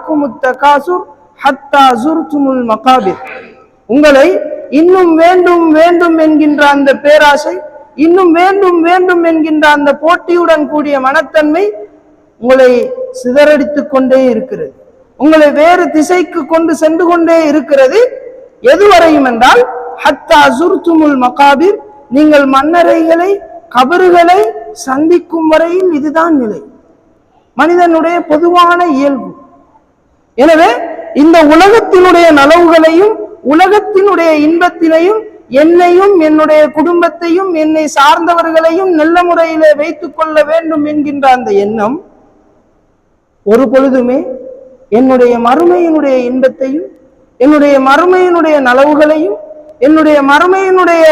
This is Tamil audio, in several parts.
அல்ஹாக்குமுத் தகாசுர் ஹத்தா ஸுர்துமுல் மகாபிர். உங்களை இன்னும் வேண்டும் வேண்டும் என்கின்ற அந்த பேராசை, இன்னும் வேண்டும் வேண்டும் என்கின்ற அந்த போட்டியுடன் கூடிய மனத்தன்மை உங்களை சிதறடித்துக் கொண்டே இருக்கிறது, உங்களை வேறு திசைக்கு கொண்டு சென்று கொண்டே இருக்கிறது. எதுவரையும் என்றால் ஹத்தா ஸுர்துமுல் மகாபிர், நீங்கள் மன்னரைகளை கபறுகளை சந்திக்கும் வரையில் இதுதான் நிலை, மனிதனுடைய பொதுவான இயல்பு. எனவே இந்த உலகத்தினுடைய நலவுகளையும் உலகத்தினுடைய இன்பத்தினையும் என்னையும் என்னுடைய குடும்பத்தையும் என்னை சார்ந்தவர்களையும் நல்ல முறையிலே வைத்துக் கொள்ள வேண்டும் என்கின்ற அந்த எண்ணம் ஒரு பொழுதுமே என்னுடைய மறுமையினுடைய இன்பத்தையும் என்னுடைய மறுமையினுடைய நலவுகளையும் என்னுடைய மறுமையினுடைய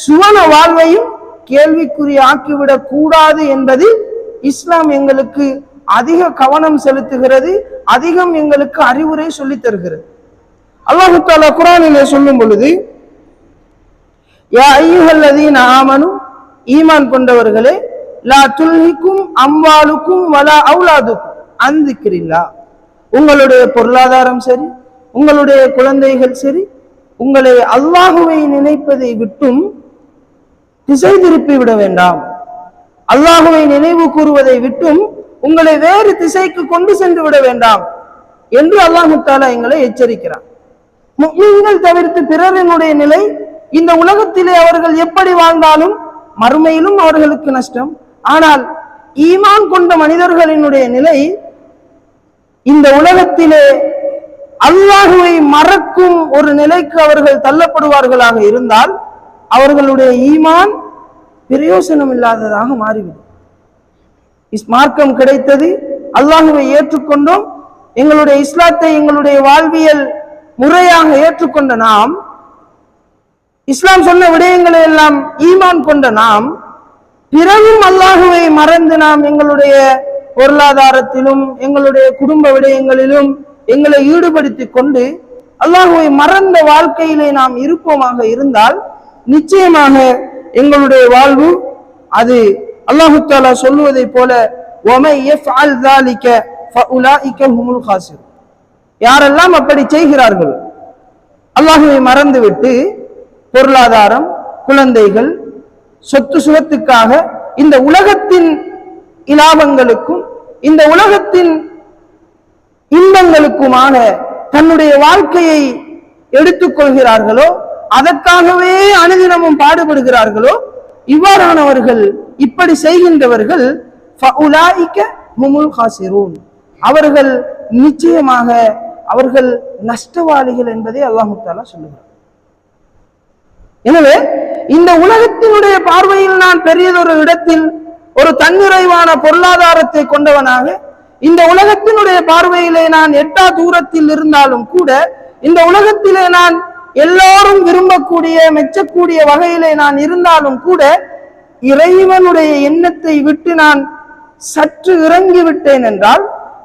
சுவன வாழ்வையும் கேள்விக்குறி ஆக்கிவிடக் கூடாது என்பதில் இஸ்லாம் எங்களுக்கு அதிக கவனம் செலுத்துகிறது, அதிகம் எங்களுக்கு அறிவுரை சொல்லித் தருகிறது. அல்லாஹ் தஆலா குர்ஆனிலே சொல்லும் பொழுது, யா அய்யுஹல்லதீன ஆமனு, ஈமான் கொண்டவர்களே, லா துல்ஹிக்கும் அம்வாலுக்கும் வலா அவுலாதுக்கும் அன் திக்ரில்லாஹ், உங்களுடைய பொருளாதாரம் சரி, உங்களுடைய குழந்தைகள் சரி, உங்களை அல்லாஹுவை நினைப்பதை விட்டும் திசை திருப்பி விட வேண்டாம். அல்லாஹுவை நினைவு கூறுவதை விட்டும் உங்களை வேறு திசைக்கு கொண்டு சென்று விட வேண்டாம் என்று அல்லாஹ் தஆலா எங்களை எச்சரிக்கிறார். முஃமின்கள் தவிர்த்து பிறரினுடைய நிலை, இந்த உலகத்திலே அவர்கள் எப்படி வாழ்ந்தாலும் மறுமையிலும் அவர்களுக்கு நஷ்டம். ஆனால் ஈமான் கொண்ட மனிதர்களினுடைய நிலை, இந்த உலகத்திலே அல்லாஹுவை மறக்கும் ஒரு நிலைக்கு அவர்கள் தள்ளப்படுவார்களாக இருந்தால் அவர்களுடைய ஈமான் பிரயோசனம் இல்லாததாக மாறிவிடும். மார்க்கம் கிடைத்தது, அல்லாஹுவை ஏற்றுக்கொண்டோம், எங்களுடைய இஸ்லாத்தை எங்களுடைய வாழ்வியல் முறையாக ஏற்றுக்கொண்ட நாம், இஸ்லாம் சொன்ன விடயங்களை எல்லாம் ஈமான் கொண்ட நாம், பிறகும் அல்லாஹுவை மறந்து நாம் எங்களுடைய பொருளாதாரத்திலும் எங்களுடைய குடும்ப விடயங்களிலும் எங்களை ஈடுபடுத்திக் கொண்டு அல்லாஹுவை மறந்த வாழ்க்கையிலே நாம் இருப்போமாக இருந்தால் நிச்சயமாக எங்களுடைய வாழ்வு அது அல்லாஹ் தஆலா சொல்லுவதை போல வமை யஃஅல் ذلك فاولئك هم الخاسرون, யாரெல்லாம் அப்படி செய்கிறார்கள், அல்லாஹுவை மறந்துவிட்டு பொருளாதாரம், குழந்தைகள், சொத்து சுகத்துக்காக இந்த உலகத்தின் இலாபங்களுக்கும் இந்த உலகத்தின் இன்பங்களுக்குமான தன்னுடைய வாழ்க்கையை எடுத்துக்கொள்கிறார்களோ, அதற்காகவே அனுதினமும் பாடுபடுகிறார்களோ, இவ்வாறானவர்கள், இப்படி செய்கின்றவர்கள் ஃபஉலாயிக ஹுமுல் காசிரூன், அவர்கள் நிச்சயமாக அவர்கள் நஷ்டவாளிகள் என்பதை அல்லாஹ் தஆலா சொல்லுகிறார். எனவே இந்த உலகத்தினுடைய பார்வையில் நான் பெரியதொரு இடத்தில் ஒரு தன்னிறைவான பொருளாதாரத்தை கொண்டவனாக, இந்த உலகத்தினுடைய பார்வையிலே நான் எட்டா தூரத்தில் இருந்தாலும் கூட, இந்த உலகத்திலே நான் எல்லோரும் விரும்பக்கூடிய மெச்சக்கூடிய வகையிலே நான் இருந்தாலும் கூட, இறைவனுடைய எண்ணத்தை விட்டு நான் சற்று இறங்கி விட்டேன் என்றால்,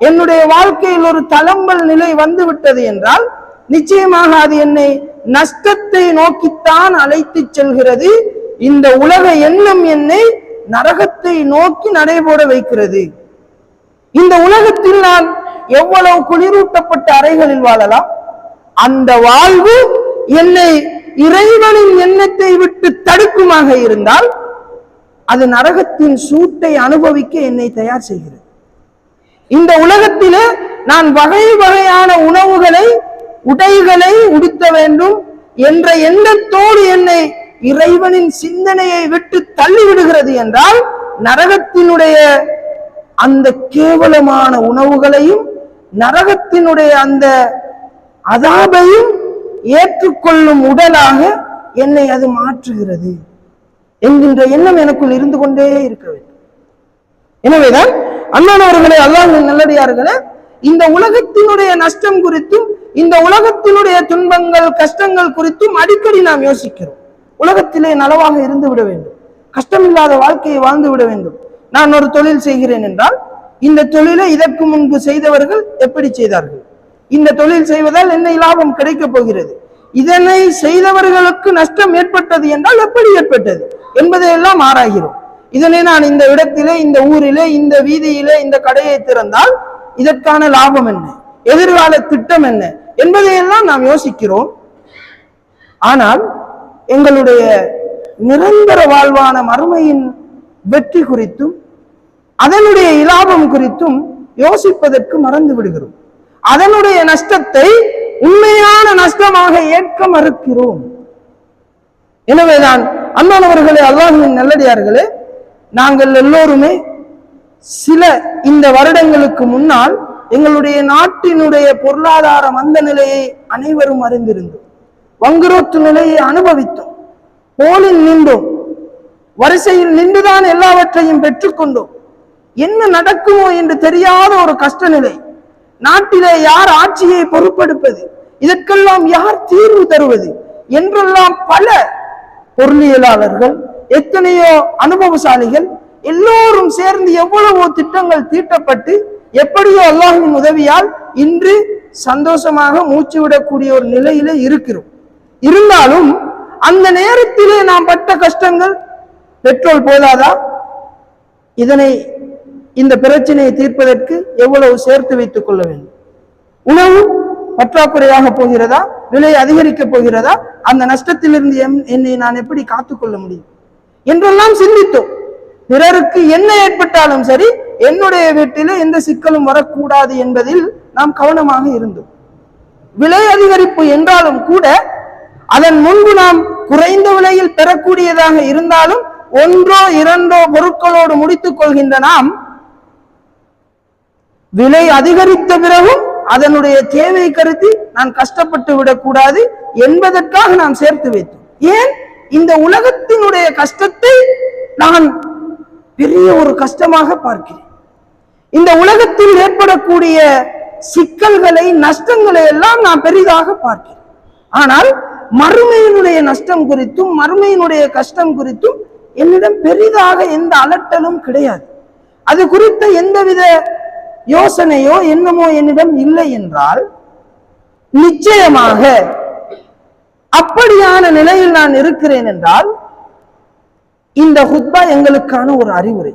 என்னுடைய வாழ்க்கையில் ஒரு தளம்பல் நிலை வந்து விட்டது என்றால், நிச்சயமாக அது என்னை நஷ்டத்தை நோக்கித்தான் அழைத்து செல்கிறது. இந்த உலக எண்ணம் என்னை நரகத்தை நோக்கி நடைபோட வைக்கிறது. இந்த உலகத்தில் நான் எவ்வளவு குளிரூட்டப்பட்ட அறைகளில் வாழலாம், அந்த வாழ்வு என்னை இறைவனின் எண்ணத்தை விட்டு தடுக்குமாக இருந்தால் அது நரகத்தின் சூட்டை அனுபவிக்க என்னை தயார் செய்கிறது. இந்த உலகத்திலே நான் வகை வகையான உணவுகளை, உடைகளை உடுத்த வேண்டும் என்ற எண்ணத்தோடு என்னை இறைவனின் சிந்தனையை விட்டு தள்ளிவிடுகிறது என்றால், நரகத்தினுடைய அந்த கேவலமான உணவுகளையும் நரகத்தினுடைய அந்த அதாபையும் ஏற்றுக்கொள்ளும் உடலாக என்னை அது மாற்றுகிறது என்கின்ற எண்ணம் எனக்குள் இருந்து கொண்டே இருக்க வேண்டும். எனவேதான் அண்ணானவர்களே, அல்லாஹ்வின் நல்லடியார்களே, இந்த உலகத்தினுடைய நஷ்டம் குறித்தும் இந்த உலகத்தினுடைய துன்பங்கள் கஷ்டங்கள் குறித்தும் அடிக்கடி நாம் யோசிக்கிறோம். உலகத்திலே நலவாக இருந்து விட வேண்டும், கஷ்டமில்லாத வாழ்க்கையை வாழ்ந்து விட வேண்டும். நான் ஒரு தொழில் செய்கிறேன் என்றால், இந்த தொழிலை இதற்கு முன்பு செய்தவர்கள் எப்படி செய்தார்கள், இந்த தொழில் செய்வதால் என்ன லாபம் கிடைக்கப் போகிறது, இதனை செய்தவர்களுக்கு நஷ்டம் ஏற்பட்டது என்றால் எப்படி ஏற்பட்டது என்பதையெல்லாம் ஆராய்கிறோம். இதனை நான் இந்த இடத்திலே, இந்த ஊரிலே, இந்த வீதியிலே இந்த கடையை திறந்தால் இதற்கான லாபம் என்ன, எதிர்கால திட்டம் என்ன என்பதையெல்லாம் நாம் யோசிக்கிறோம். ஆனால் எங்களுடைய நிரந்தர வாழ்வான மறுமையின் வெற்றி குறித்தும் அதனுடைய இலாபம் குறித்தும் யோசிப்பதற்கு மறந்து விடுகிறோம். அதனுடைய நஷ்டத்தை உண்மையான நஷ்டமாக ஏற்க மறுக்கிறோம். எனவேதான் அன்பானவர்களே, அல்லாஹ்வின் நல்லடியார்களே, நாங்கள் எல்லோருமே சில இந்த வருடங்களுக்கு முன்னால் எங்களுடைய நாட்டினுடைய பொருளாதார மந்த நிலையை அனைவரும் அறிந்திருந்தோம். வங்குரோத்து நிலையை அனுபவித்தோம். போலில் நின்றோம். வரிசையில் நின்றுதான் எல்லாவற்றையும் பெற்றுக்கொண்டோம். என்ன நடக்குமோ என்று தெரியாத ஒரு கஷ்ட நிலை. நாட்டிலே யார் ஆட்சியை பொறுப்பெடுப்பது, இதற்கெல்லாம் யார் தீர்வு தருவது என்றெல்லாம் பல பொருளியலாளர்கள், எத்தனையோ அனுபவசாலிகள் எல்லோரும் சேர்ந்து எவ்வளவோ திட்டங்கள் தீட்டப்பட்டு எப்படியோ அல்லாஹ்வின் உதவியால் இன்று சந்தோஷமாக மூச்சு விடக்கூடிய ஒரு நிலையிலே இருக்கிறோம். இருந்தாலும் அந்த நேரத்திலே நாம் பட்ட கஷ்டங்கள் பெட்ரோல் போதாதா? இந்த பிரச்சனையை தீர்ப்பதற்கு எவ்வளவு சேர்த்து வைத்துக் கொள்ள வேண்டும்? உணவு பற்றாக்குறையாக போகிறதா? விலை அதிகரிக்க போகிறதா? அந்த நஷ்டத்திலிருந்து என்னை நான் எப்படி காத்துக்கொள்ள முடியும் என்றெல்லாம் சிந்தித்தோம். பிறருக்கு என்ன ஏற்பட்டாலும் சரி, என்னுடைய வீட்டிலே எந்த சிக்கலும் வரக்கூடாது என்பதில் நாம் கவனமாக இருந்தோம். விலை அதிகரிப்பு என்றாலும் கூட அதன் முன்பு நாம் குறைந்த விலையில் பெறக்கூடியதாக இருந்தாலும் ஒன்றோ இரண்டோ பொருட்களோடு முடித்துக் கொள்கின்ற நாம் விலை அதிகரித்த பிறகும் அதனுடைய தேவை கருதி நான் கஷ்டப்பட்டு விடக்கூடாது என்பதற்காக நாம் சேர்த்து வைத்தோம். ஏன்? இந்த உலகத்தினுடைய கஷ்டத்தை நான் பெரிய ஒரு கஷ்டமாக பார்க்கிறேன். இந்த உலகத்தில் ஏற்படக்கூடிய சிக்கல்களை, நஷ்டங்களை எல்லாம் நான் பெரிதாக பார்க்கிறேன். ஆனால் மறுமையினுடைய நஷ்டம் குறித்தும் மறுமையினுடைய கஷ்டம் குறித்தும் என்னிடம் பெரிதாக எந்த அலட்டலும் கிடையாது. அது குறித்த எந்தவித யோசனையோ எண்ணமோ என்னிடம் இல்லை என்றால் நிச்சயமாக அப்படியான நிலையில் நான் இருக்கிறேன் என்றால் இந்த ஹுத்பா எங்களுக்கான ஒரு அறிவுரை.